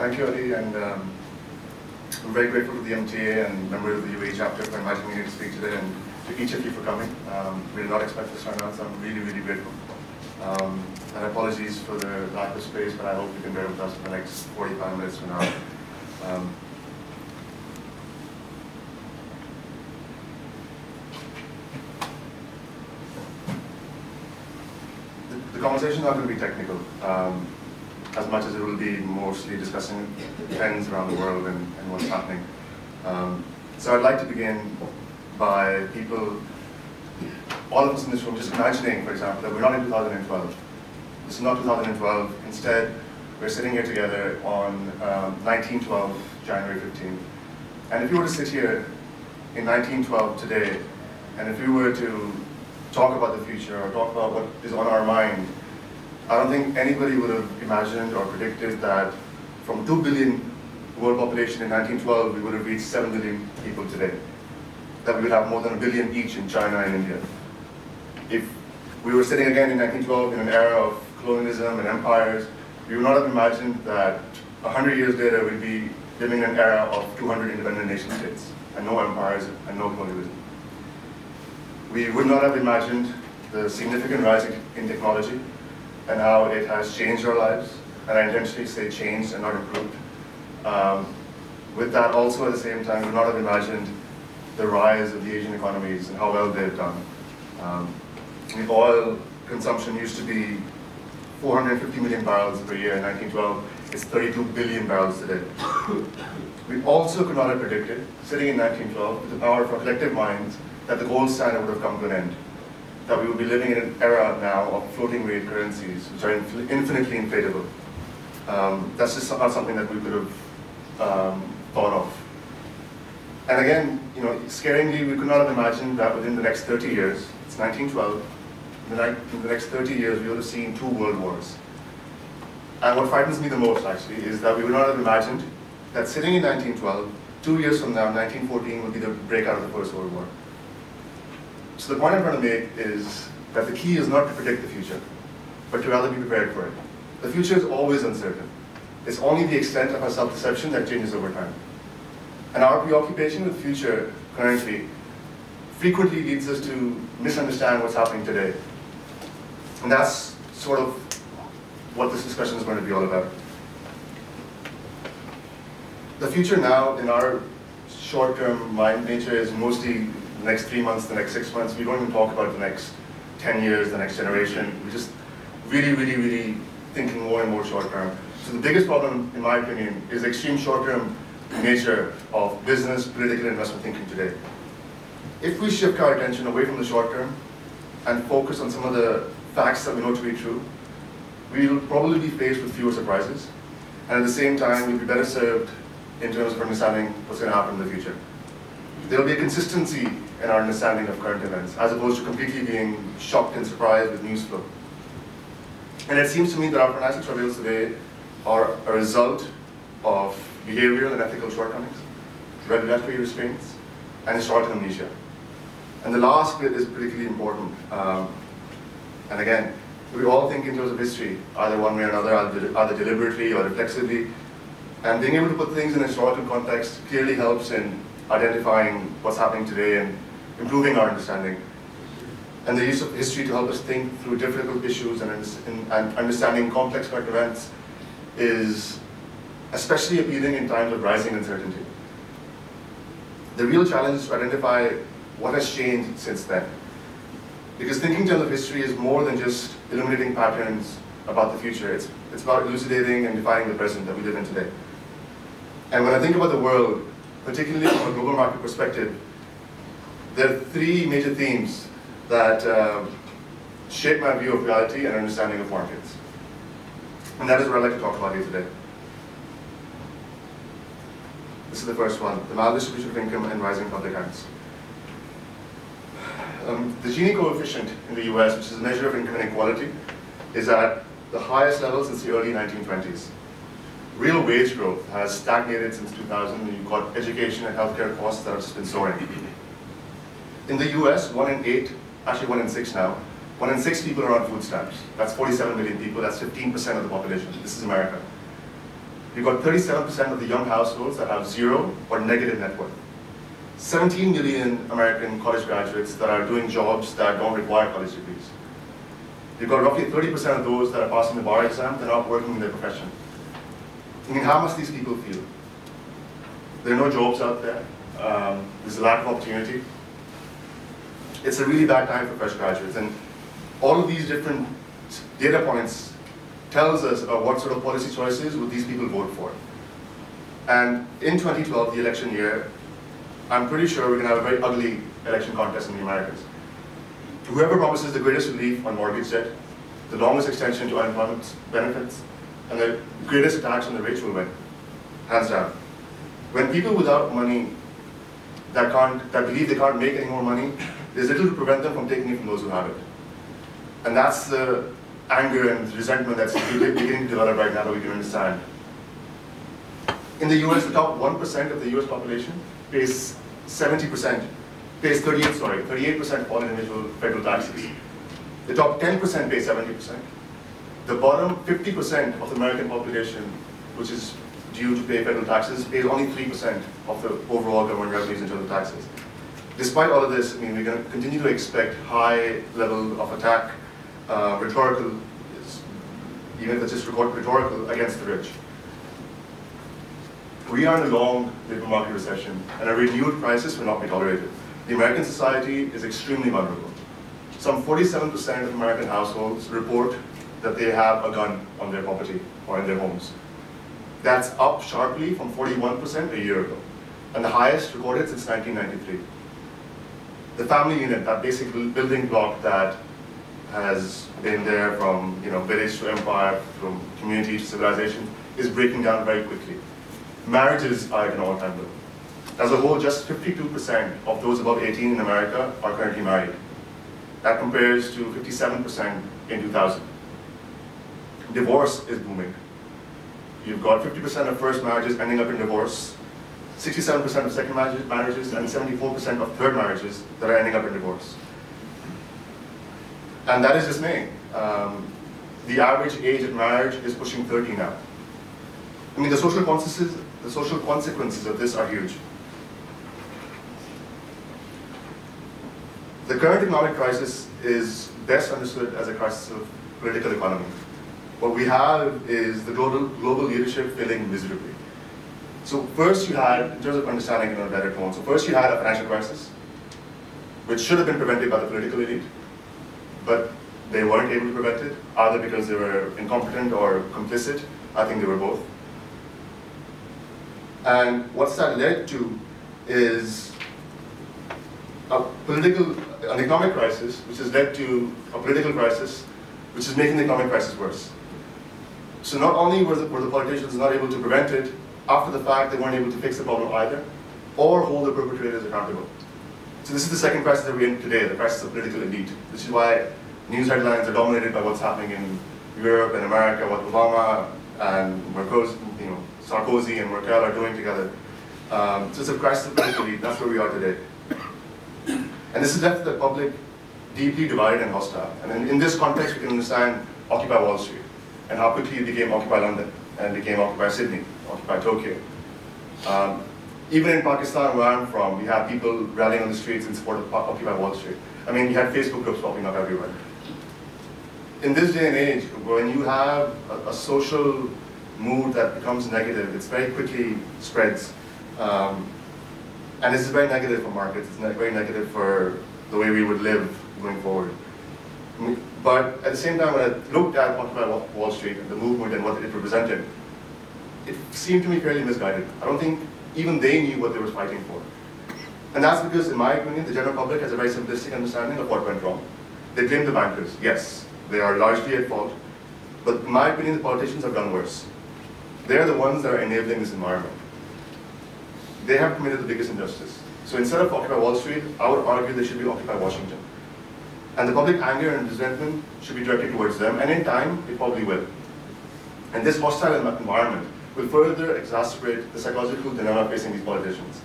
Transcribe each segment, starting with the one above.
Thank you, Ali, and I'm very grateful to the MTA and members of the UAE chapter for inviting me to speak today, and to each of you for coming. We did not expect this turnout, so I'm really, really grateful. And apologies for the lack of space, but I hope you can bear with us for the next 45 minutes to an hour. The conversation is not going to be technical, as much as it will be mostly discussing trends around the world and what's happening. So I'd like to begin by all of us in this room, just imagining, for example, that we're not in 2012. This is not 2012. Instead, we're sitting here together on 1912, January 15th. And if you were to sit here in 1912 today, and if we were to talk about the future or talk about what is on our mind, I don't think anybody would have imagined or predicted that from 2 billion world population in 1912, we would have reached 7 billion people today. That we would have more than 1 billion each in China and India. If we were sitting again in 1912 in an era of colonialism and empires, we would not have imagined that 100 years later we'd be living in an era of 200 independent nation states and no empires and no colonialism. We would not have imagined the significant rise in technology and how it has changed our lives, and I intentionally say changed and not improved. With that also at the same time, we would not have imagined the rise of the Asian economies and how well they've done. The oil consumption used to be 450 million barrels per year in 1912. It's 32 billion barrels today. We also could not have predicted, sitting in 1912, with the power of our collective minds, that the gold standard would have come to an end. That we would be living in an era now of floating rate currencies, which are infinitely inflatable. That's just not something that we could have thought of. And again, scaringly, we could not have imagined that within the next 30 years, it's 1912, in the next 30 years, we would have seen 2 world wars. And what frightens me the most, actually, is that we would not have imagined that sitting in 1912, 2 years from now, 1914, would be the breakout of the First World War. So the point I'm trying to make is that the key is not to predict the future, but to rather be prepared for it. The future is always uncertain. It's only the extent of our self-deception that changes over time. And our preoccupation with the future currently frequently leads us to misunderstand what's happening today. And that's sort of what this discussion is going to be all about. The future now, in our short-term mind nature, is mostly the next 3 months, the next 6 months. We don't even talk about the next 10 years, the next generation. We're just really thinking more and more short-term. So the biggest problem, in my opinion, is the extreme short-term nature of business, political, and investment thinking today. If we shift our attention away from the short-term and focus on some of the facts that we know to be true, we'll probably be faced with fewer surprises. And at the same time, we'll be better served in terms of understanding what's going to happen in the future. There will be a consistency in our understanding of current events, as opposed to completely being shocked and surprised with news flow. And it seems to me that our financial troubles today are a result of behavioral and ethical shortcomings, regulatory restraints, and historical amnesia. And the last bit is particularly important. And again, we all think in terms of history, either one way or another, either deliberately or reflexively. And being able to put things in a historical context clearly helps in identifying what's happening today and improving our understanding. And the use of history to help us think through difficult issues and understanding complex current events is especially appealing in times of rising uncertainty. The real challenge is to identify what has changed since then. Because thinking in terms of history is more than just illuminating patterns about the future. It's about elucidating and defining the present that we live in today. And when I think about the world, particularly from a global market perspective, there are 3 major themes that shape my view of reality and understanding of markets. And that is what I'd like to talk about here today. This is the first one, the maldistribution of income and rising public hands. The Gini coefficient in the US, which is a measure of income inequality, is at the highest level since the early 1920s. Real wage growth has stagnated since 2000, and you've got education and healthcare costs that have just been soaring. In the US, 1 in 8, actually 1 in 6 now, 1 in 6 people are on food stamps. That's 47 million people, that's 15% of the population. This is America. You've got 37% of the young households that have zero or negative net worth. 17 million American college graduates that are doing jobs that don't require college degrees. You've got roughly 30% of those that are passing the bar exam, they're not working in their profession. I mean, how must these people feel? There are no jobs out there. There's a lack of opportunity. It's a really bad time for fresh graduates. And all of these different data points tells us about what sort of policy choices would these people vote for. And in 2012, the election year, I'm pretty sure we're going to have a very ugly election contest in the Americas. Whoever promises the greatest relief on mortgage debt, the longest extension to unemployment benefits, and the greatest attacks on the rich will win, hands down. When people without money that believe they can't make any more money, there's little to prevent them from taking it from those who have it. And that's the anger and resentment that's beginning to develop right now that we can understand. In the US, the top 1% of the US population pays 38% of all individual federal taxes. The top 10% pay 70%. The bottom 50% of the American population, which is due to pay federal taxes, pays only 3% of the overall government revenues in terms of taxes. Despite all of this, I mean, we're going to continue to expect high level of attack, rhetorical, even if it's just rhetorical, against the rich. We are in a long labor market recession, and a renewed crisis will not be tolerated. The American society is extremely vulnerable. Some 47% of American households report that they have a gun on their property or in their homes. That's up sharply from 41% a year ago, and the highest recorded since 1993. The family unit, that basic building block that has been there from village to empire, from community to civilization, is breaking down very quickly. Marriages are at an all-time low. As a whole, just 52% of those above 18 in America are currently married. That compares to 57% in 2000. Divorce is booming. You've got 50% of first marriages ending up in divorce, 67% of second marriages, and 74% of third marriages that are ending up in divorce. And that is dismaying. The average age of marriage is pushing 30 now. I mean, the social consequences of this are huge. The current economic crisis is best understood as a crisis of political economy. What we have is the global leadership failing miserably. So first you had, in terms of understanding in a better tone, so first you had a financial crisis, which should have been prevented by the political elite, but they weren't able to prevent it, either because they were incompetent or complicit. I think they were both. And what's that led to is an economic crisis, which has led to a political crisis, which is making the economic crisis worse. So not only were the politicians not able to prevent it, after the fact they weren't able to fix the problem either, or hold the perpetrators accountable. So this is the second crisis that we're in today, the crisis of political elite. This is why news headlines are dominated by what's happening in Europe and America, what Obama and Sarkozy and Merkel are doing together. So it's a crisis of political elite. That's where we are today. And this has left the public deeply divided and hostile. And in this context, we can understand Occupy Wall Street and how quickly it became Occupy London and became Occupy Sydney, Occupy Tokyo. Even in Pakistan, where I'm from, we have people rallying on the streets in support of Occupy Wall Street. I mean, we had Facebook groups popping up everywhere. In this day and age, when you have a social mood that becomes negative, it very quickly spreads. And this is very negative for markets. It's very negative for the way we would live going forward. But at the same time, when I looked at Occupy Wall Street and the movement and what it represented, it seemed to me fairly misguided. I don't think even they knew what they were fighting for. And that's because, in my opinion, the general public has a very simplistic understanding of what went wrong. They blame the bankers. Yes, they are largely at fault. But in my opinion, the politicians have done worse. They're the ones that are enabling this environment. They have committed the biggest injustice. So instead of Occupy Wall Street, I would argue they should be Occupy Washington. And the public anger and resentment should be directed towards them, and in time, it probably will. And this hostile environment will further exacerbate the psychological dilemma facing these politicians.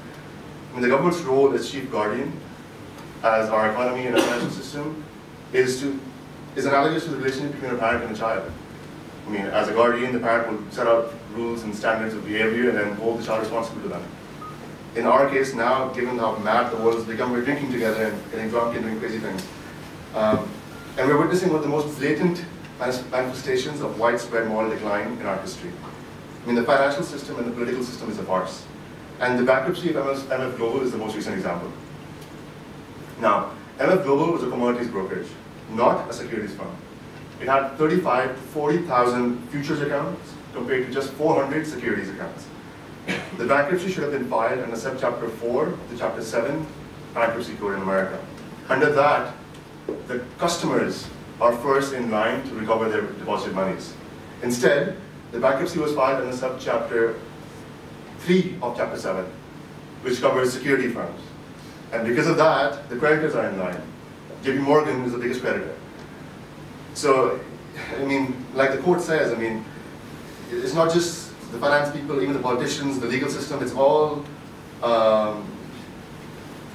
I mean, the government's role as chief guardian, as our economy and our financial system, is analogous to the relationship between a parent and a child. I mean, as a guardian, the parent will set out rules and standards of behavior and then hold the child responsible to them. In our case now, given how mad the world has become, we're drinking together and getting drunk and doing crazy things. And we're witnessing one of the most blatant manifestations of widespread moral decline in our history. I mean, the financial system and the political system is a farce. And the bankruptcy of MF Global is the most recent example. Now, MF Global was a commodities brokerage, not a securities firm. It had 35 to 40,000 futures accounts compared to just 400 securities accounts. The bankruptcy should have been filed under subchapter 4 of the Chapter 7 bankruptcy code in America. Under that, the customers are first in line to recover their deposited monies. Instead, the bankruptcy was filed under subchapter 3 of Chapter 7, which covers security firms. And because of that, the creditors are in line. JP Morgan is the biggest creditor. So, I mean, like the court says, I mean, it's not just the finance people, even the politicians, the legal system, it's all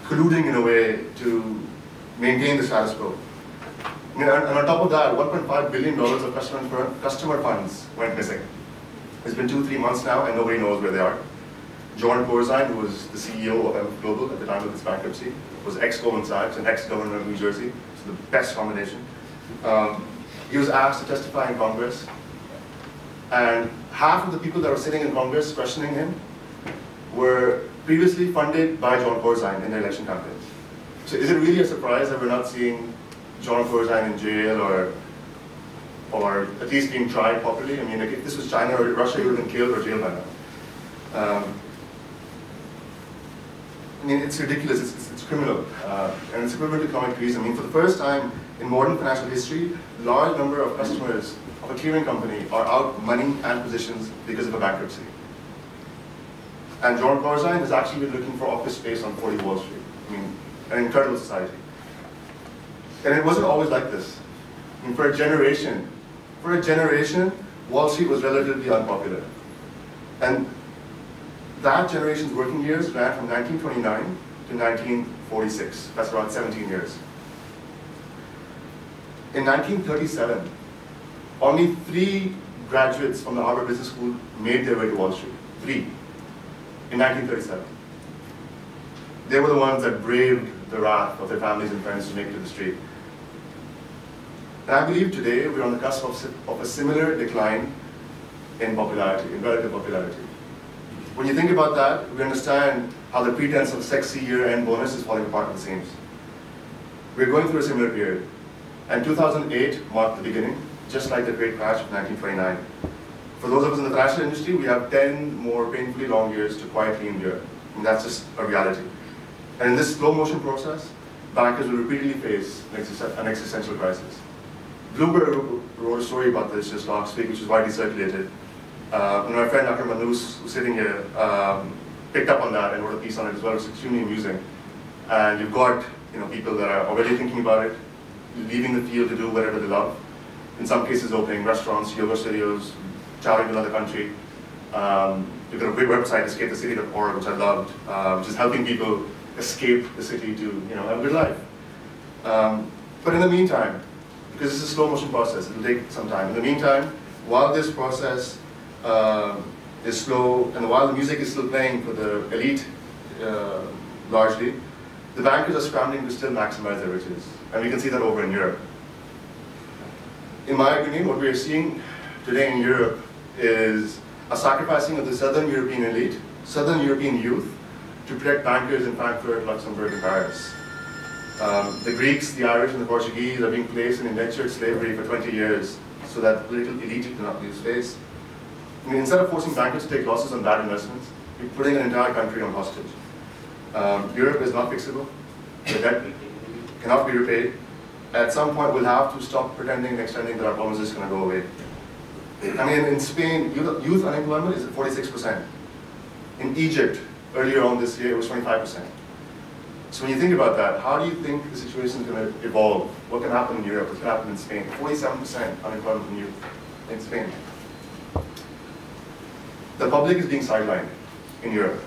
colluding in a way to maintain the status quo. I mean, and on top of that, $1.5 billion of customer funds went missing. It's been 2-3 months now, and nobody knows where they are. Jawad, who was the CEO of MF Global at the time of this bankruptcy, was ex-Goldman Sachs and ex-governor of New Jersey, so the best combination. He was asked to testify in Congress, and half of the people that were sitting in Congress questioning him were previously funded by John Corzine in the election campaigns. So is it really a surprise that we're not seeing John Corzine in jail or at least being tried properly? I mean, like, if this was China or Russia, he would have been killed or jailed by now. I mean, it's ridiculous, it's criminal, and it's equivalent to economic treason. I mean, for the first time in modern financial history, a large number of customers of a clearing company are out money and positions because of a bankruptcy. And John Corzine has actually been looking for office space on 40 Wall Street. I mean, an incredible society. And it wasn't always like this. I mean, for a generation, Wall Street was relatively unpopular. And that generation's working years ran from 1929 to 1946. That's around 17 years. In 1937, only 3 graduates from the Harvard Business School made their way to Wall Street. 3. In 1937. They were the ones that braved the wrath of their families and friends to make it to the street. And I believe today we're on the cusp of a similar decline in popularity, in relative popularity. When you think about that, we understand how the pretense of sexy year-end bonus is falling apart at the seams. We're going through a similar period. And 2008 marked the beginning, just like the great crash of 1929. For those of us in the financial industry, we have 10 more painfully long years to quietly endure. And that's just a reality. And in this slow motion process, bankers will repeatedly face an existential crisis. Bloomberg wrote a story about this just last week, which is widely circulated. And my friend Dr. Manus, who's sitting here, picked up on that and wrote a piece on it as well. It's extremely amusing. And you've got people that are already thinking about it, leaving the field to do whatever they love. In some cases, opening restaurants, yoga studios, traveling to another country. You've got a great website, escapethecity.org, which I loved, which is helping people escape the city to have a good life. But in the meantime, because this is a slow motion process, it'll take some time. In the meantime, while this process is slow, and while the music is still playing for the elite, largely, the bankers are scrambling to still maximize their riches. And we can see that over in Europe. In my opinion, what we are seeing today in Europe is a sacrificing of the Southern European elite, Southern European youth, to protect bankers in Frankfurt, Luxembourg, and Paris. The Greeks, the Irish, and the Portuguese are being placed in indentured slavery for 20 years so that the political elite cannot lose face. I mean, instead of forcing bankers to take losses on bad investments, we're putting an entire country on hostage. Europe is not fixable. The debt cannot be repaid. At some point, we'll have to stop pretending and extending that our problems are just going to go away. I mean, in Spain, youth unemployment is at 46%. In Egypt, earlier on this year, it was 25%. So when you think about that, how do you think the situation is going to evolve? What can happen in Europe? What can happen in Spain? 47% unemployment in youth in Spain. The public is being sidelined in Europe.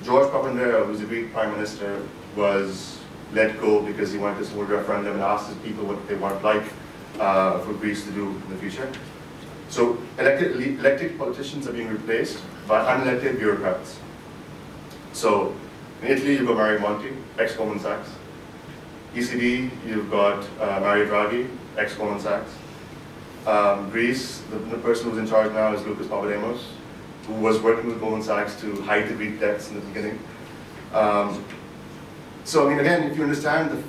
George Papandreou, who's the Greek prime minister, was let go because he wanted to hold a referendum and asked his people what they want for Greece to do in the future. So elected politicians are being replaced by unelected bureaucrats. So in Italy, you've got Mario Monti, ex-Goldman Sachs. ECB, you've got Mario Draghi, ex-Goldman Sachs. Greece, the person who's in charge now is Lucas Papademos, who was working with Goldman Sachs to hide the Greek debts in the beginning. So, I mean, again, if you understand the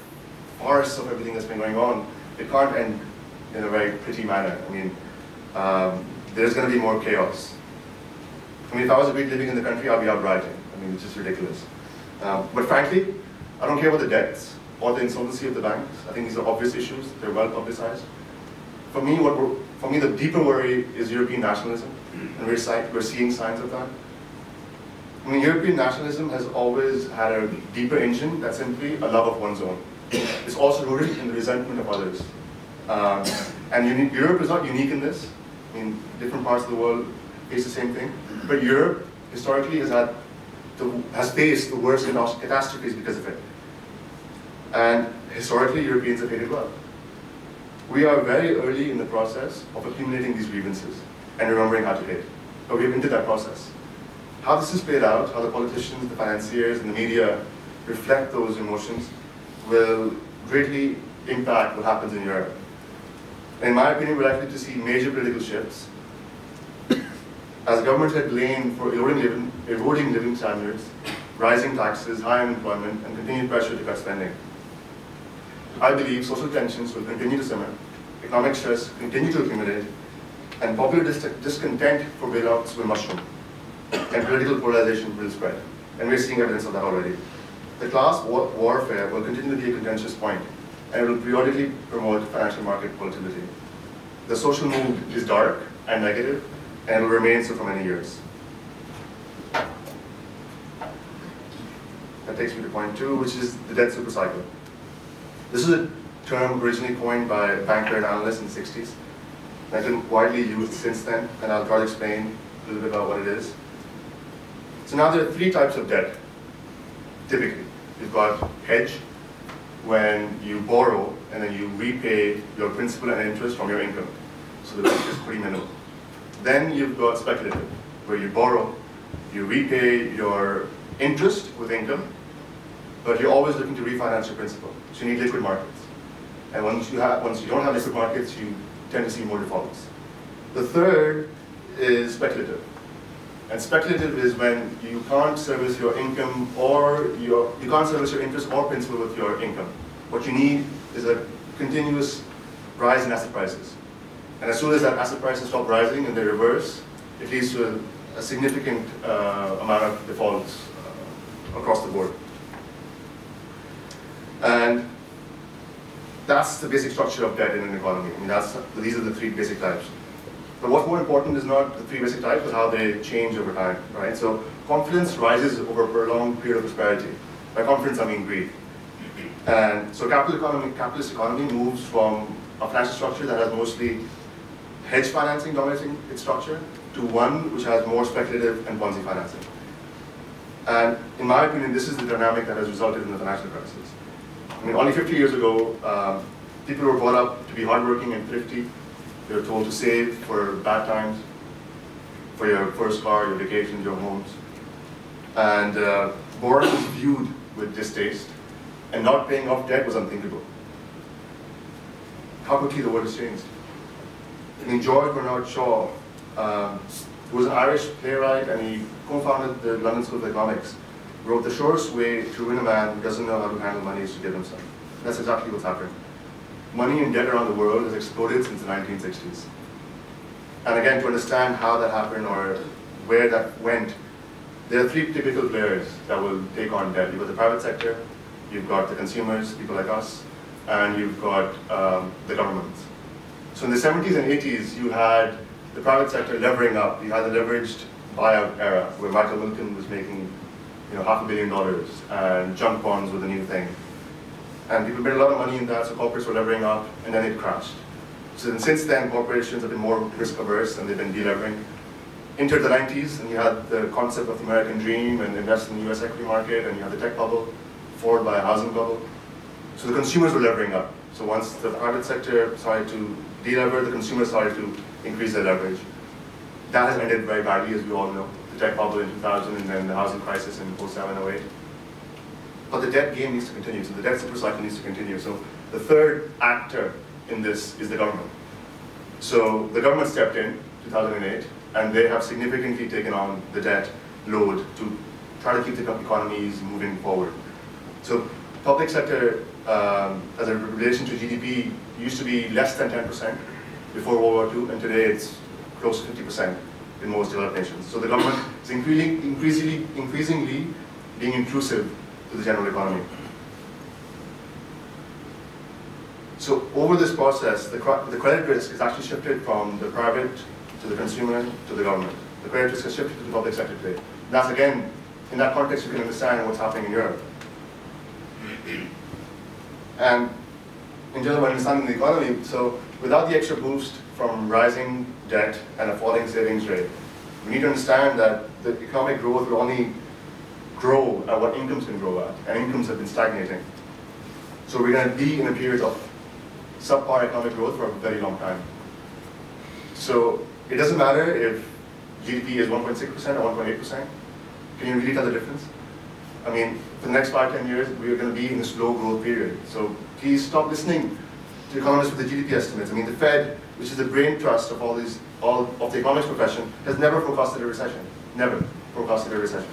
farce of everything that's been going on, it can't end in a very pretty manner. I mean, there's going to be more chaos. I mean, if I was a Greek living in the country, I'd be out rioting. I mean, it's just ridiculous. But frankly, I don't care about the debts or the insolvency of the banks. I think these are obvious issues. They're well publicized. For me, the deeper worry is European nationalism, and we're seeing signs of that. I mean, European nationalism has always had a deeper engine that's simply a love of one's own. It's also rooted in the resentment of others. And Europe is not unique in this. I mean, different parts of the world face the same thing. But Europe, historically, has faced the worst catastrophes because of it. And historically, Europeans have hated well. We are very early in the process of accumulating these grievances and remembering how to hate. But we've entered that process. How this is played out, how the politicians, the financiers, and the media reflect those emotions will greatly impact what happens in Europe. In my opinion, we're likely to see major political shifts as governments get blamed for eroding living standards, rising taxes, high unemployment, and continued pressure to cut spending. I believe social tensions will continue to simmer, economic stress continue to accumulate, and popular discontent for bailouts will mushroom, and political polarization will spread. And we're seeing evidence of that already. The class warfare will continue to be a contentious point, and it will periodically promote financial market volatility. The social mood is dark and negative, and it will remain so for many years. That takes me to point 2, which is the debt supercycle. This is a term originally coined by a banker and analyst in the 60s. And it's been widely used since then, and I'll try to explain a little bit about what it is. So now there are 3 types of debt, typically. You've got hedge, when you borrow and then you repay your principal and interest from your income. So the risk is pretty minimal. Then you've got speculative, where you borrow, you repay your interest with income, but you're always looking to refinance your principal. So you need liquid markets. And once you don't have liquid markets, you tend to see more defaults. The third is speculative. And speculative is when you can't service your income or you can't service your interest or principal with your income. What you need is a continuous rise in asset prices. And as soon as that asset prices stop rising and they reverse, it leads to a significant amount of defaults across the board. And that's the basic structure of debt in an economy. I mean, these are the 3 basic types. But what's more important is not the 3 basic types, but how they change over time, right? So confidence rises over a prolonged period of prosperity. By confidence, I mean greed. And so capitalist economy moves from a financial structure that has mostly hedge financing dominating its structure to one which has more speculative and Ponzi financing. And in my opinion, this is the dynamic that has resulted in the financial crisis. I mean, only 50 years ago, people were brought up to be hardworking and thrifty. They were told to save for bad times, for your first car, your vacations, your homes. And borrowing was viewed with distaste, and not paying off debt was unthinkable. How quickly the world has changed. I mean, George Bernard Shaw, who was an Irish playwright, and he co-founded the London School of Economics, wrote, "The surest way to ruin a man who doesn't know how to handle money is to give himself." That's exactly what's happened. Money and debt around the world has exploded since the 1960s. And again, to understand how that happened or where that went, there are 3 typical players that will take on debt. You've got the private sector, you've got the consumers, people like us, and you've got the governments. So in the 70s and 80s, you had the private sector levering up. You had the leveraged buyout era, where Michael Milken was making $500 million, and junk bonds were the new thing. And people made a lot of money in that, so corporates were levering up, and then it crashed. So since then, corporations have been more risk averse, and they've been delevering. Entered the 90s, and you had the concept of the American dream, and invest in the US equity market, and you had the tech bubble, followed by a housing bubble. So the consumers were levering up. So once the private sector started to delever, the consumer started to increase their leverage. That has ended very badly, as we all know. The tech bubble in 2000 and then the housing crisis in 07, 08. But the debt game needs to continue, so the debt super cycle needs to continue. So the third actor in this is the government. So the government stepped in 2008, and they have significantly taken on the debt load to try to keep the economies moving forward. So public sector, as a relation to GDP, used to be less than 10% before World War II, and today it's close to 50% in most developed nations. So the government is increasingly being intrusive to the general economy. So over this process, the credit risk is actually shifted from the private to the consumer to the government. The credit risk has shifted to the public sector today. And that's, again, in that context, you can understand what's happening in Europe. And in general, understanding the economy, so without the extra boost from rising debt and a falling savings rate, we need to understand that the economic growth will only grow at what incomes can grow at, and incomes have been stagnating. So we're going to be in a period of subpar economic growth for a very long time. So it doesn't matter if GDP is 1.6% or 1.8%. Can you really tell the difference? I mean, for the next 5, 10 years, we are going to be in a slow growth period. So please stop listening to economists with the GDP estimates. I mean, the Fed, which is the brain trust of all of the economics profession, has never forecasted a recession. Never forecasted a recession.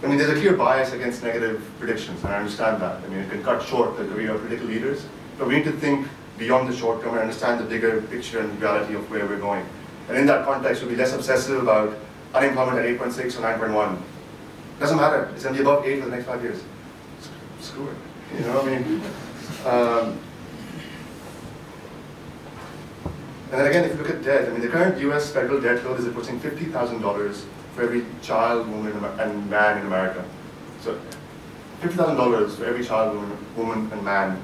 I mean, there's a clear bias against negative predictions, and I understand that. I mean, it can cut short the career of political leaders, but we need to think beyond the short term and understand the bigger picture and reality of where we're going. And in that context, we'll be less obsessive about unemployment at 8.6 or 9.1. Doesn't matter. It's going to be above 8 for the next 5 years. Screw it. You know what I mean? And then again, if you look at debt, I mean, the current US federal debt load is approaching $50,000 for every child, woman, and man in America. So $50,000 for every child, woman, and man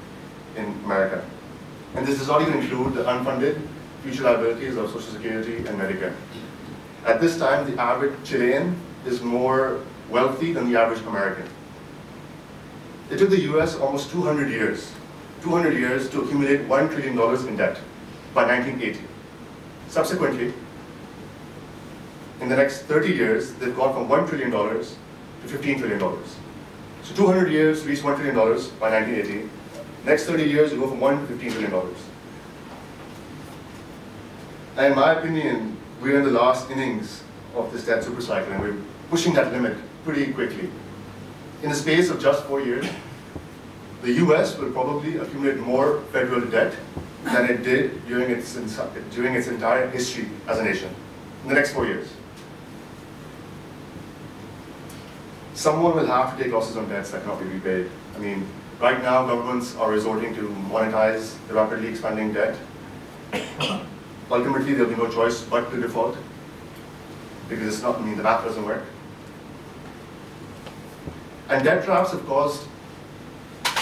in America. And this does not even include the unfunded future liabilities of Social Security and Medicare. At this time, the average Chilean is more wealthy than the average American. It took the US almost 200 years to accumulate $1 trillion in debt by 1980. Subsequently, in the next 30 years, they've gone from $1 trillion to $15 trillion. So 200 years to reach $1 trillion by 1980. Next 30 years, you go from $1 to $15 trillion. And in my opinion, we're in the last innings of this debt supercycle, and we're pushing that limit pretty quickly. In the space of just 4 years, the US will probably accumulate more federal debt than it did during its entire history as a nation, in the next 4 years. Someone will have to take losses on debts that cannot be repaid. I mean, right now, governments are resorting to monetize the rapidly expanding debt. Ultimately, there'll be no choice but to default, because it's not, I mean, the math doesn't work. And debt traps have caused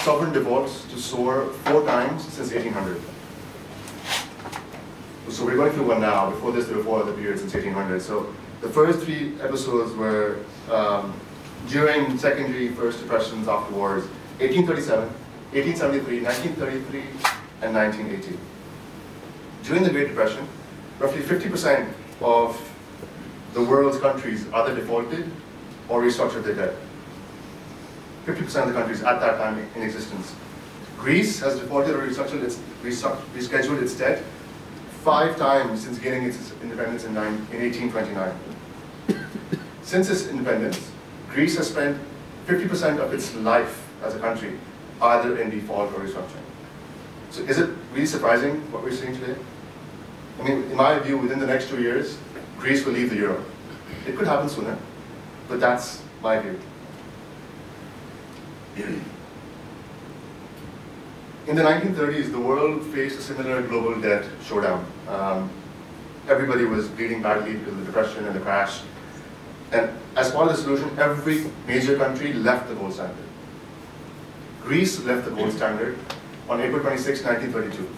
sovereign defaults to soar 4 times since 1800. So we're going through one now. Before this, there were 4 other periods since 1800. So the first 3 episodes were during secondary first depressions after wars, 1837, 1873, 1933, and 1980. During the Great Depression, roughly 50% of the world's countries either defaulted or restructured their debt. 50% of the countries at that time in existence. Greece has defaulted or rescheduled its debt 5 times since gaining its independence in 1829. Since its independence, Greece has spent 50% of its life as a country either in default or restructuring. So is it really surprising what we're seeing today? I mean, in my view, within the next 2 years, Greece will leave the euro. It could happen sooner, but that's my view. In the 1930s, the world faced a similar global debt showdown. Everybody was bleeding badly because of the depression and the crash. And as part of the solution, every major country left the gold standard. Greece left the gold standard on April 26, 1932.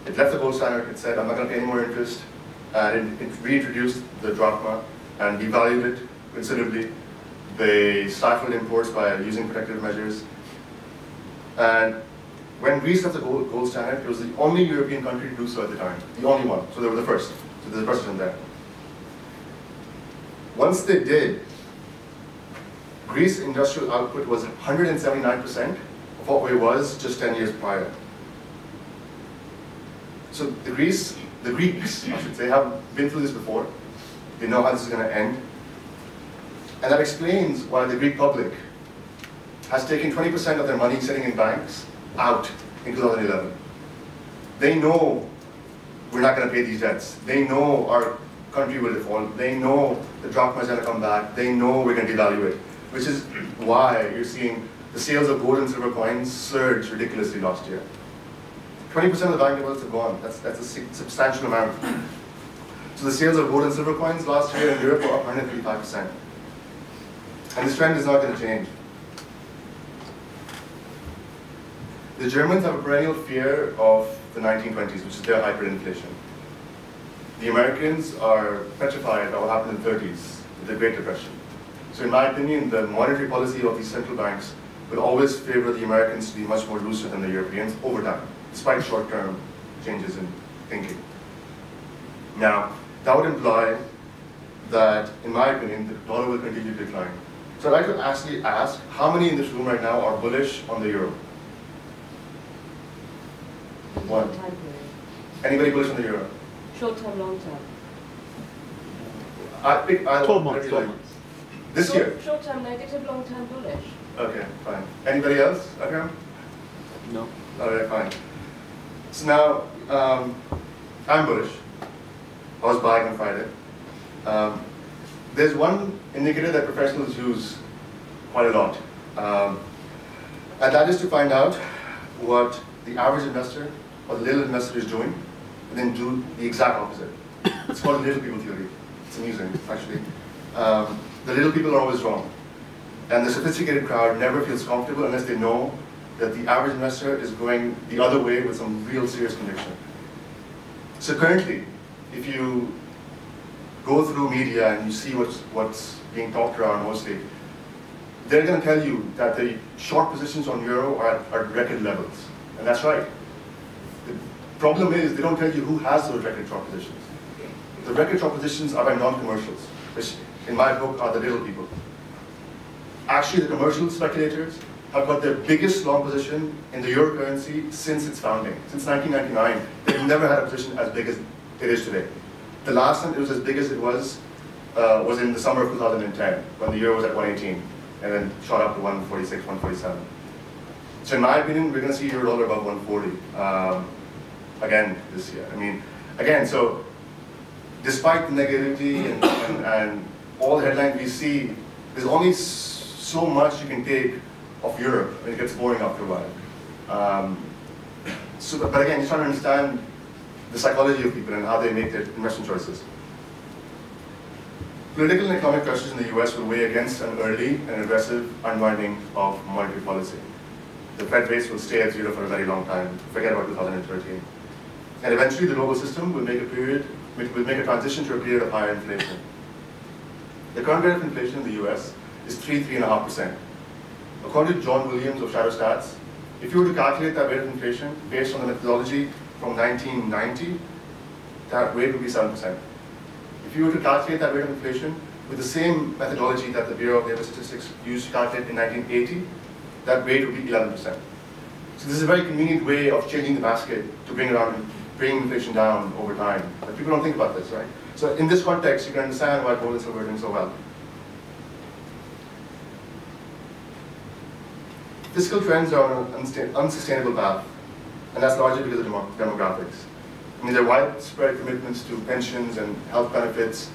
It left the gold standard, it said, I'm not going to pay any more interest, and it reintroduced the drachma and devalued it considerably. They stifled imports by using protective measures. And When Greece left the gold standard, it was the only European country to do so at the time. The only one. So they were the first. So there's a precedent there. Once they did, Greece's industrial output was 179% of what it was just 10 years prior. So the Greeks, I should say, have been through this before. They know how this is going to end. And that explains why the Greek public has taken 20% of their money sitting in banks out in 2011. They know we're not going to pay these debts. They know our country will default. They know the drachma is going to come back. They know we're going to devalue it, which is why you're seeing the sales of gold and silver coins surge ridiculously last year. 20% of the bank deposits have gone. That's a substantial amount. So the sales of gold and silver coins last year in Europe were up 135%. And this trend is not going to change. The Germans have a perennial fear of the 1920s, which is their hyperinflation. The Americans are petrified about what happened in the 30s, with the Great Depression. So in my opinion, the monetary policy of these central banks will always favor the Americans to be much more looser than the Europeans over time, despite short-term changes in thinking. Now, that would imply that, in my opinion, the dollar will continue to decline. So I'd like to actually ask, how many in this room right now are bullish on the euro? One. Anybody bullish on the euro? Short term, long term. I pick 12 months. This year? Short term negative, long term bullish. Okay, fine. Anybody else? Okay. No. Okay, fine. So now, I'm bullish. I was buying on Friday. There's one indicator that professionals use quite a lot. And that is to find out what the average investor or the little investor is doing, and then do the exact opposite. It's called little people theory. It's amusing, actually. The little people are always wrong. And the sophisticated crowd never feels comfortable unless they know that the average investor is going the other way with some real serious conviction. So currently, if you go through media and you see what's being talked around mostly, they're going to tell you that the short positions on euro are at record levels. And that's right. The problem is they don't tell you who has those record short positions. The record short positions are by non-commercials, which in my book are the little people. Actually, the commercial speculators have got their biggest long position in the euro currency since its founding. Since 1999, they've never had a position as big as it is today. The last time it was as big as it was in the summer of 2010, when the euro was at 118, and then shot up to 146, 147. So in my opinion, we're going to see euro dollar above 140 again this year. I mean, again, so despite the negativity and all the headlines we see, there's only so much you can take of Europe when it gets boring after a while. But again, you're trying to understand the psychology of people and how they make their investment choices. Political and economic pressures in the US will weigh against an early and aggressive unwinding of monetary policy. The Fed rates will stay at zero for a very long time. Forget about 2013. And eventually the global system will make a transition to a period of higher inflation. The current rate of inflation in the US is 3.5%. According to John Williams of Shadow Stats, if you were to calculate that rate of inflation based on the methodology from 1990, that rate would be 7%. If you were to calculate that rate of inflation with the same methodology that the Bureau of Labor Statistics used to calculate in 1980, that rate would be 11%. So this is a very convenient way of changing the basket to bring inflation down over time. But people don't think about this, right? So in this context, you can understand why gold and silver are doing so well. Fiscal trends are on an unsustainable path, and that's largely because of demographics. I mean, there are widespread commitments to pensions and health benefits,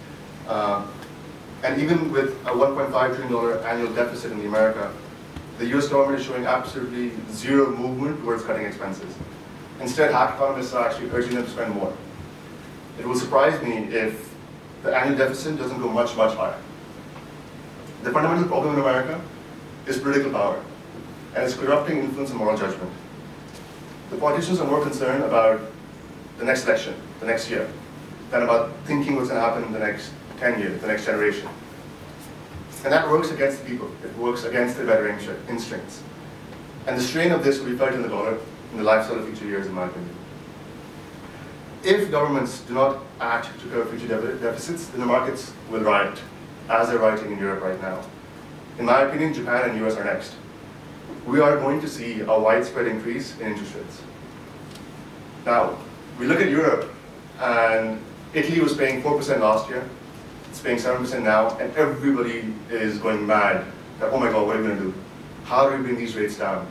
and even with a $1.5 trillion annual deficit in America, the US government is showing absolutely zero movement towards cutting expenses. Instead, half economists are actually urging them to spend more. It will surprise me if the annual deficit doesn't go much, much higher. The fundamental problem in America is political power, and it's corrupting influence and moral judgment. The politicians are more concerned about the next election, the next year, than about thinking what's going to happen in the next 10 years, the next generation. And that works against the people. It works against their better instincts. And the strain of this will be felt in the dollar in the lifestyle of future years, in my opinion. If governments do not act to curb future deficits, then the markets will riot, as they're rioting in Europe right now. In my opinion, Japan and US are next. We are going to see a widespread increase in interest rates. Now, we look at Europe, and Italy was paying 4% last year. It's paying 7% now, and everybody is going mad. That, oh my God, what are we going to do? How do we bring these rates down?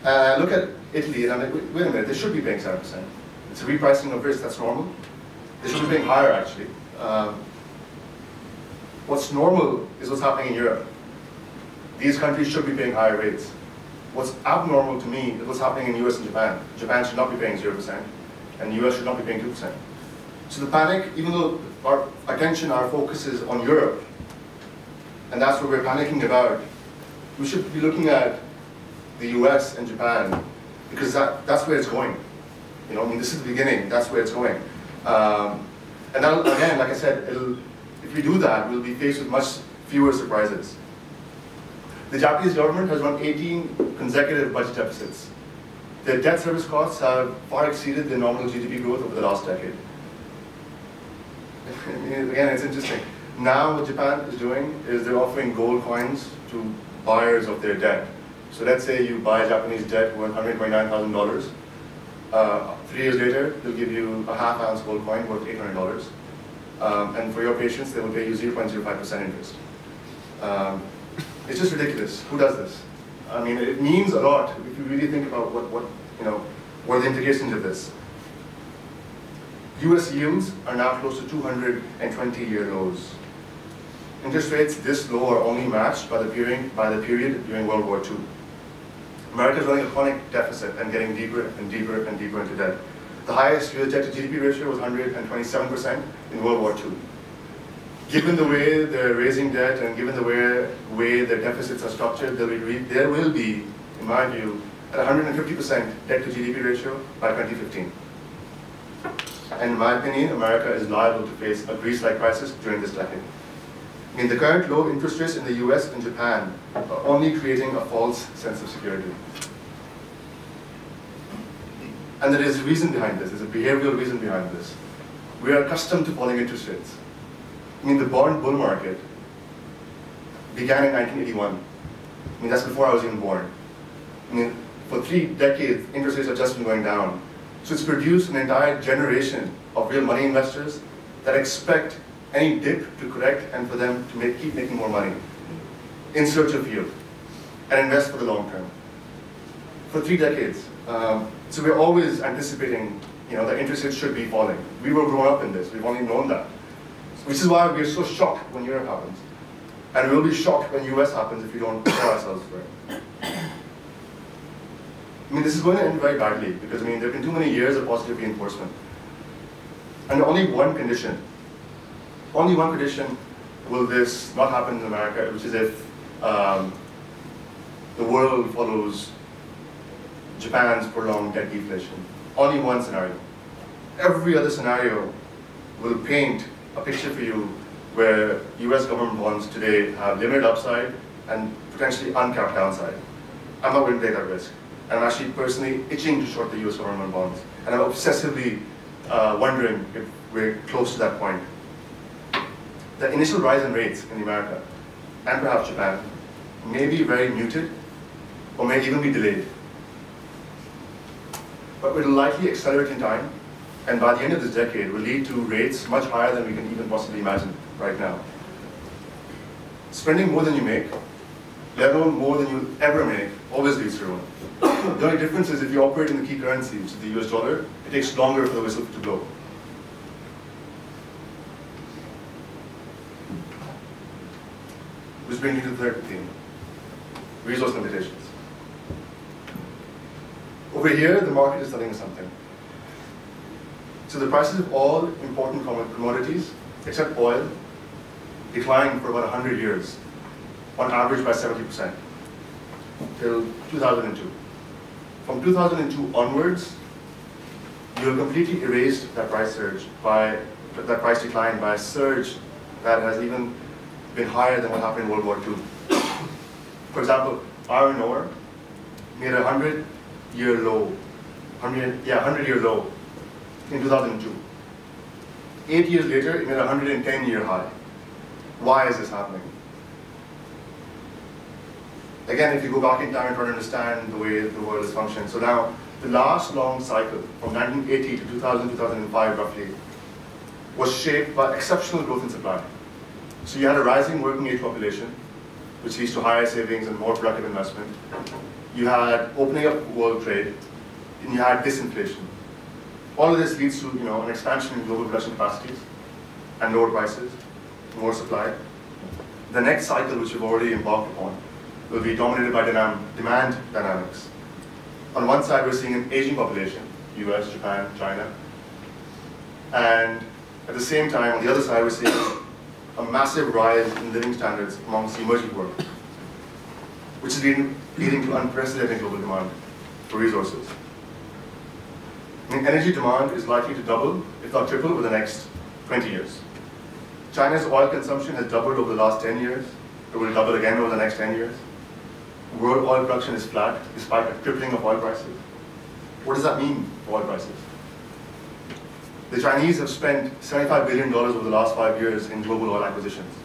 And I look at Italy, and I'm like, wait a minute, they should be paying 7%. It's a repricing of risk, that's normal. They should be paying higher, actually. What's normal is what's happening in Europe. These countries should be paying higher rates. What's abnormal to me is what's happening in US and Japan. Japan should not be paying 0%, and the US should not be paying 2%. So the panic, even though our attention, our focus is on Europe, and that's what we're panicking about, we should be looking at the US and Japan, because that's where it's going. You know, I mean, this is the beginning, that's where it's going. And that'll, again, like I said, if we do that, we'll be faced with much fewer surprises. The Japanese government has run 18 consecutive budget deficits. Their debt service costs have far exceeded their nominal GDP growth over the last decade. Again, it's interesting. Now what Japan is doing is they're offering gold coins to buyers of their debt. So let's say you buy Japanese debt worth $129,000. 3 years later, they'll give you a half-ounce gold coin worth $800. And for your patients, they will pay you 0.05% interest. It's just ridiculous. Who does this? I mean, it means a lot if you really think about what are the implications of this. US yields are now close to 220-year lows. Interest rates this low are only matched by the period during World War II. America is running a chronic deficit and getting deeper and deeper and deeper into debt. The highest US debt to GDP ratio was 127% in World War II. Given the way they're raising debt and given the way their deficits are structured, there will be, in my view, at 150% debt to GDP ratio by 2015. And in my opinion, America is liable to face a Greece-like crisis during this decade. I mean, the current low interest rates in the US and Japan are only creating a false sense of security. And there is a reason behind this, there's a behavioral reason behind this. We are accustomed to falling interest rates. I mean, the bond bull market began in 1981. I mean, that's before I was even born. I mean, for 3 decades, interest rates have just been going down. So it's produced an entire generation of real money investors that expect any dip to correct and for them to keep making more money in search of yield and invest for the long term. For 3 decades. So we're always anticipating, that interest rates should be falling. We were grown up in this, we've only known that. Which is why we're so shocked when Europe happens. And we'll be shocked when US happens if we don't prepare ourselves for it. I mean, this is going to end very badly because, there have been too many years of positive reinforcement. And only one condition will this not happen in America, which is if the world follows Japan's prolonged debt deflation. Only one scenario. Every other scenario will paint a picture for you where US government bonds today have limited upside and potentially uncapped downside. I'm not going to take that risk. And I'm actually personally itching to short the US government bonds. And I'm obsessively wondering if we're close to that point. The initial rise in rates in America, and perhaps Japan, may be very muted, or may even be delayed. But it will likely accelerate in time, and by the end of this decade will lead to rates much higher than we can even possibly imagine right now. Spending more than you make, let alone more than you ever make, always leads to ruin. The only difference is if you operate in the key currency, which is the US dollar, it takes longer for the whistle to blow. Which brings me to the third theme, resource limitations. Over here, the market is telling us something. So the prices of all important commodities, except oil, declined for about 100 years, on average by 70%, till 2002. From 2002 onwards, you have completely erased that price decline by a surge that has even been higher than what happened in World War II. For example, iron ore made a 100-year low, 100-year low in 2002. 8 years later, it made a 110-year high. Why is this happening? Again, if you go back in time and try to understand the way the world is functioning. So now, the last long cycle, from 1980 to 2000, 2005 roughly, was shaped by exceptional growth in supply. So you had a rising working age population, which leads to higher savings and more productive investment. You had opening up world trade, and you had disinflation. All of this leads to an expansion in global production capacities and lower prices, more supply. The next cycle, which we've already embarked upon, will be dominated by demand dynamics. On one side, we're seeing an aging population, US, Japan, China. And at the same time, on the other side, we're seeing a massive rise in living standards amongst the emerging world, which is leading to unprecedented global demand for resources. Energy demand is likely to double, if not triple, over the next 20 years. China's oil consumption has doubled over the last 10 years. It will double again over the next 10 years. World oil production is flat, despite a tripling of oil prices. What does that mean for oil prices? The Chinese have spent $75 billion over the last 5 years in global oil acquisitions.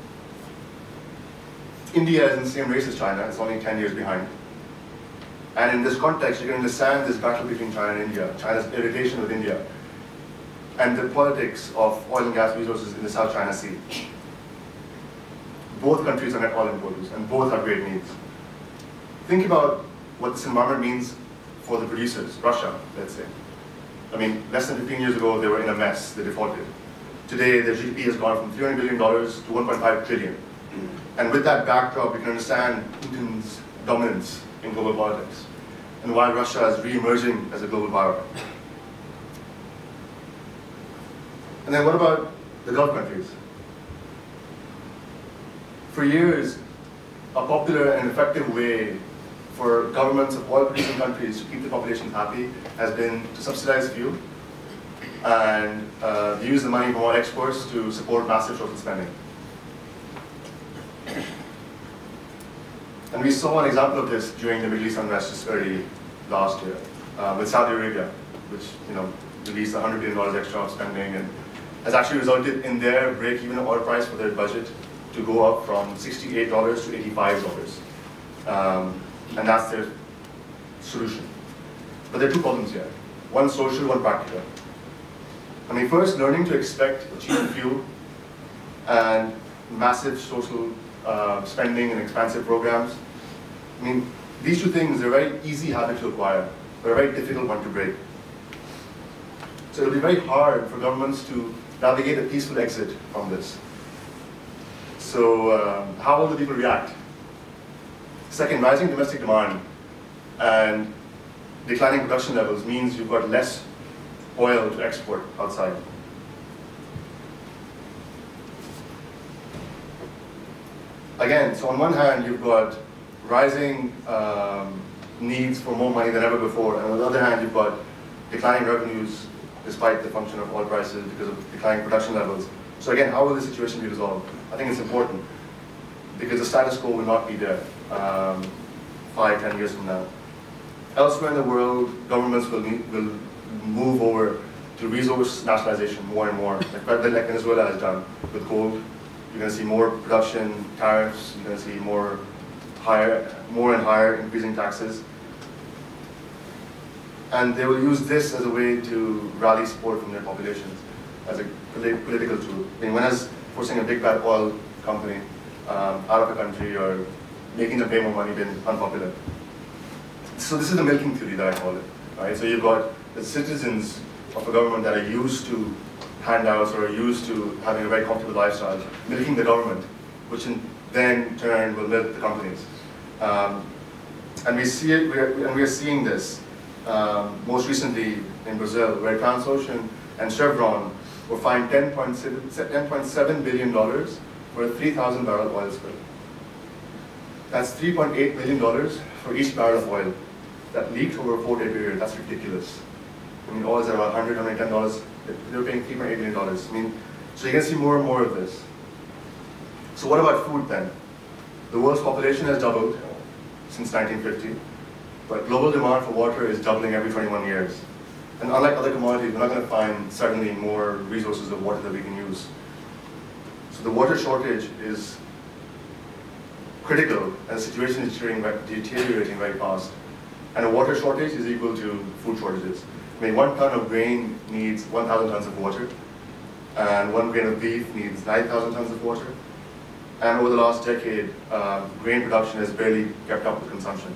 India is in the same race as China, it's only 10 years behind. And in this context, you can understand this battle between China and India, China's irritation with India, and the politics of oil and gas resources in the South China Sea. Both countries are net oil importers, and both have great needs. Think about what this environment means for the producers, Russia, let's say. I mean, less than 15 years ago, they were in a mess, they defaulted. Today, their GDP has gone from $300 billion to $1.5 trillion. And with that backdrop, you can understand Putin's dominance in global politics, and why Russia is re-emerging as a global power. And then what about the Gulf countries? For years, a popular and effective way for governments of oil-producing countries to keep the population happy has been to subsidize fuel and use the money from oil exports to support massive social spending. And we saw an example of this during the Middle East unrest just early last year with Saudi Arabia, which released $100 billion extra of spending and has actually resulted in their break-even oil price for their budget to go up from $68 to $85. And that's their solution. But there are two problems here. One social, one practical. I mean, first, learning to expect cheap fuel and massive social spending and expansive programs. I mean, these two things are a very easy habit to acquire, but a very difficult one to break. So it'll be very hard for governments to navigate a peaceful exit from this. So how will the people react? Second, rising domestic demand and declining production levels means you've got less oil to export outside. Again, so on one hand, you've got rising needs for more money than ever before, and on the other hand, you've got declining revenues despite the function of oil prices because of declining production levels. So again, how will this situation be resolved? I think it's important because the status quo will not be there 5-10 years from now. Elsewhere in the world, governments will move over to resource nationalization more and more, like Venezuela has done with gold. You're going to see more production tariffs. You're going to see more and higher increasing taxes. And they will use this as a way to rally support from their populations as a political tool. I mean, when is forcing a big bad oil company out of the country or making them pay more money been unpopular? So this is the milking theory that I call it. Right? So you've got the citizens of a government that are used to handouts or are used to having a very comfortable lifestyle, milking the government, which then in turn will milk the companies. And we see it, we are seeing this most recently in Brazil, where Transocean and Chevron were fined $10.7 billion for a 3,000 barrel oil spill. That's $3.8 million for each barrel of oil that leaked over a 4-day period. That's ridiculous. I mean, oil is around $100, $110. They're paying $3.8 million. I mean, so you're going to see more and more of this. So what about food then? The world's population has doubled since 1950, but global demand for water is doubling every 21 years. And unlike other commodities, we're not going to find suddenly more resources of water that we can use. So the water shortage is critical, and the situation is deteriorating very fast. And a water shortage is equal to food shortages. I mean, 1 ton of grain needs 1,000 tons of water, and 1 grain of beef needs 9,000 tons of water. And over the last decade, grain production has barely kept up with consumption.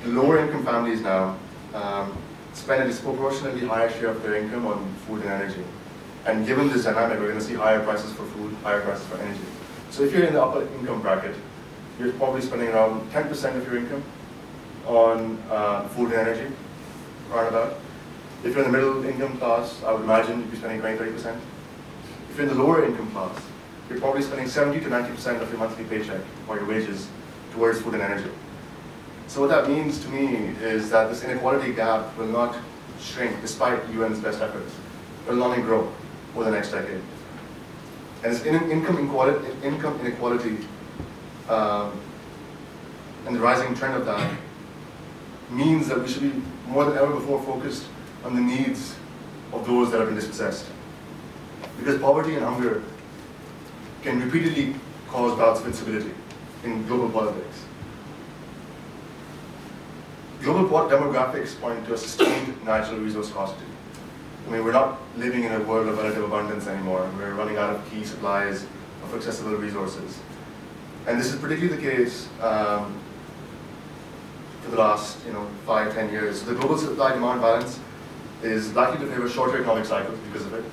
The lower income families now spend a disproportionately higher share of their income on food and energy. And given this dynamic, we're going to see higher prices for food, higher prices for energy. So if you're in the upper income bracket, you're probably spending around 10% of your income on food and energy, around about. If you're in the middle income class, I would imagine you'd be spending 20–30%. If you're in the lower income class, you're probably spending 70–90% of your monthly paycheck or your wages towards food and energy. So what that means to me is that this inequality gap will not shrink despite UN's best efforts. It will only grow over the next decade. And this income inequality and the rising trend of that means that we should be more than ever before focused on the needs of those that have been dispossessed. Because poverty and hunger can repeatedly cause bouts of instability in global politics. Global demographics point to a sustained natural resource scarcity. I mean, we're not living in a world of relative abundance anymore. We're running out of key supplies of accessible resources. And this is particularly the case for the last 5–10 years. So the global supply-demand balance is likely to favor shorter economic cycles because of it.